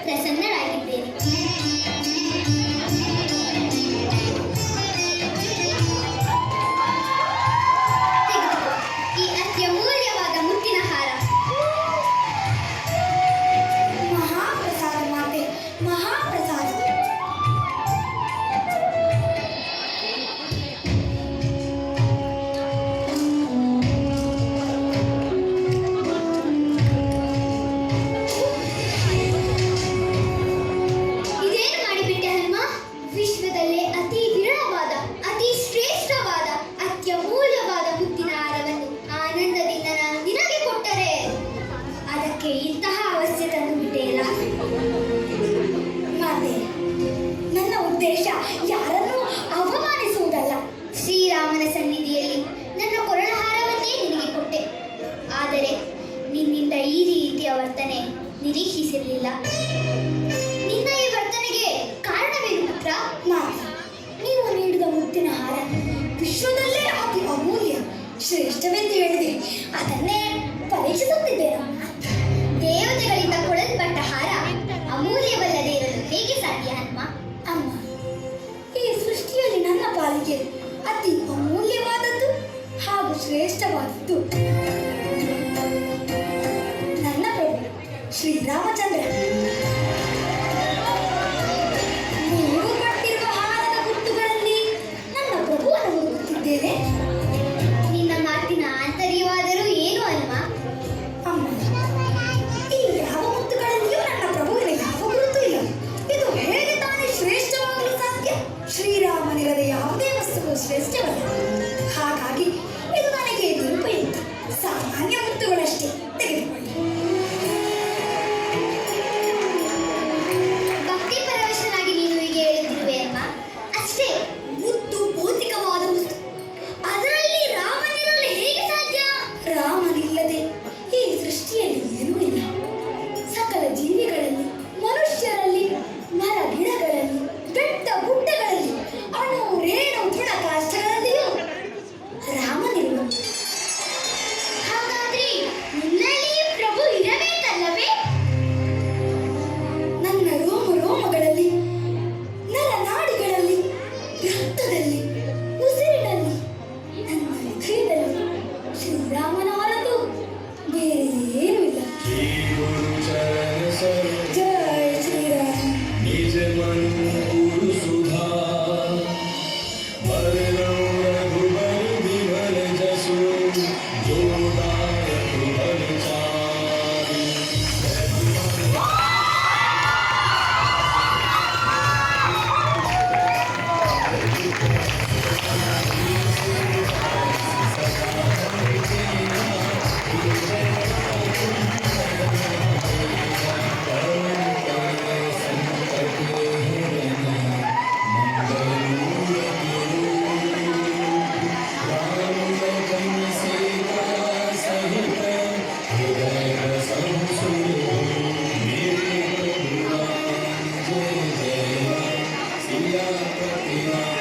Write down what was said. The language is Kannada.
ಪ್ರಸನ್ನರಾಗಿದ್ದೇನೆ. ತೆಗೆದುಕೋ ಈ ಅತ್ಯಮೂಲ್ಯವಾದ ಮುತ್ತಿನ ಹಾರ. ಮಹಾಪ್ರಸಾದ ಮಾತೆ, ಮಹಾಪ್ರಸಾದ. ಇದೇನು ಮಾಡಿಬಿಟ್ಟೆ ಹನುಮ? ವಿಶ್ವದಲ್ಲೇ ಅತಿ ವಿರಳವಾದ, ಅತಿ ಶ್ರೇಷ್ಠವಾದ, ಅತ್ಯಮೂಲ್ಯವಾದ ಮುತ್ತಿನ ಹಾರವನ್ನು ಆನಂದದಿಂದ ನಾನು ನಿನಗೆ ಕೊಟ್ಟರೆ ಅದಕ್ಕೆ ಇಂತಹ ಅವಸ್ಥೆ ತಂದು ಬಿಟ್ಟೆಯಲ್ಲ. ಮಾತೆ, ನನ್ನ ಉದ್ದೇಶ ಯಾರನ್ನೂ ಅವಮಾನಿಸುವುದಲ್ಲ. ಶ್ರೀರಾಮನ ಸನ್ನಿಧಿಯಲ್ಲಿ ನನ್ನ ಕೊರಳಹಾರವನ್ನೇ ನಿನಗೆ ಕೊಟ್ಟೆ. ಆದರೆ ನಿನ್ನಿಂದ ಈ ರೀತಿಯ ವರ್ತನೆ ನಿರೀಕ್ಷಿಸಿರಲಿಲ್ಲ. ನಿನ್ನ ಈ ವರ್ತನೆಗೆ ಕಾರಣವೇನು ಪುತ್ರ? ಮಾತೆ, ನೀವು ನೀಡಿದ ಮುತ್ತಿನ ಹಾರ ವಿಶ್ವದಲ್ಲೇ ಅತಿ ಅಮೂಲ್ಯ, ಶ್ರೇಷ್ಠವೆಂದು ಹೇಳಿದೆ. ಅದನ್ನೇ ಪರೀಕ್ಷಿಸುತ್ತಿದ್ದೇನಮ್ಮ. ದೇವತೆಗಳಿಂದ ಕೊಡಲ್ಪಟ್ಟ ಹಾರ ಅಮೂಲ್ಯವಲ್ಲದೆ ಇರಲು ಹೇಗೆ ಸಾಧ್ಯ ಹನುಮ? ಅಮ್ಮ, ಈ ಸೃಷ್ಟಿಯಲ್ಲಿ ನನ್ನ ಪಾಲಿಗೆ ಅತಿ ಅಮೂಲ್ಯವಾದದ್ದು ಹಾಗೂ ಶ್ರೇಷ್ಠವಾದದ್ದು ನನ್ನ ಪ್ರಭು ಶ್ರೀರಾಮಚಂದ್ರ. ನೀವು ಕೊಟ್ಟಿರುವ ಹಾರದ ಗುರುತುಗಳಲ್ಲಿ ನನ್ನ ಪ್ರಭುವನ್ನು ಹುಡುಕುತ್ತಿದ್ದೇನೆ. ನಿನ್ನ ಮಾತಿನ ಆಂತರ್ಯವಾದರೂ ಏನು ಹನುಮ? ಅಮ್ಮ, ಈ ಯಾವ ಮುತ್ತುಗಳಲ್ಲಿಯೂ ನನ್ನ ಪ್ರಭುವಿನ ಯಾವ ಗುರುತು ಇಲ್ಲ. ಇದು ಹೇಗೆ ತಾನೇ ಶ್ರೇಷ್ಠವಾಗಲು ಸಾಧ್ಯ? ಶ್ರೀರಾಮನಿರದ ಯಾವುದೇ ವಸ್ತುವು ಶ್ರೇಷ್ಠವಲ್ಲ. ಹಾಗಾಗಿ ಇದು ನನಗೆ ನಿರುಪಯುಕ್ತ. ಸಾಮಾನ್ಯ ಮುತ್ತುಗಳಷ್ಟೇ, ತೆಗೆದುಕೊಳ್ಳಿ. ಭಕ್ತಿ ಪರವಶನಾಗಿ ನೀನು ಹೀಗೆ ಹೇಳುತ್ತಿರುವೆ ಅಮ್ಮ. ಅಷ್ಟೇ, ಮುತ್ತು ಭೌತಿಕವಾದ ವಸ್ತು. ಅದರಲ್ಲಿ ರಾಮನಿರಲು ಹೇಗೆ ಸಾಧ್ಯ? ರಾಮನಿಲ್ಲದೆ ಈ ಸೃಷ್ಟಿಯಲ್ಲಿ ಏನೂ ಇಲ್ಲ. ಸಕಲ ಜೀವಿಗಳಲ್ಲಿ, ಮನುಷ್ಯರಲ್ಲಿ, ಮರ ಗಿಡಗಳಲ್ಲಿ, ಬೆಟ್ಟ ಗುಡ್ಡಗಳಲ್ಲಿ, ಅಣು ರೇಣು ತೃಣಕಾಷ್ಟಗಳಲ್ಲಿಯೂ ರಾಮನಿರುವನು. ಹಾಗಾದ್ರೆ ನಿನ್ನಲ್ಲಿ ಪ್ರಭು ಇರಬೇಕಲ್ಲವೇ? ನನ್ನ ರೋಮ ರೋಮಗಳಲ್ಲಿ, ನರನಾಡಿಗಳಲ್ಲಿ, ರಕ್ತದಲ್ಲಿ, ಉಸಿರಿನಲ್ಲಿ, ನನ್ನ ಹೃದಯದಲ್ಲಿ ಶ್ರೀರಾಮನ ಹೊರತು ಬೇರೆ ಏನೂ ಇಲ್ಲ. ಜೈ ಶ್ರೀರಾಮ. ನಿಜ ಮನು ಗುರು ಸುಧಾ ವರ್ಣೋ ರಘುಬರ ವಿಮಲ ಜಸು ಜೋದಾಯ ಕುಮಲ ಚಾರಿ. Yeah.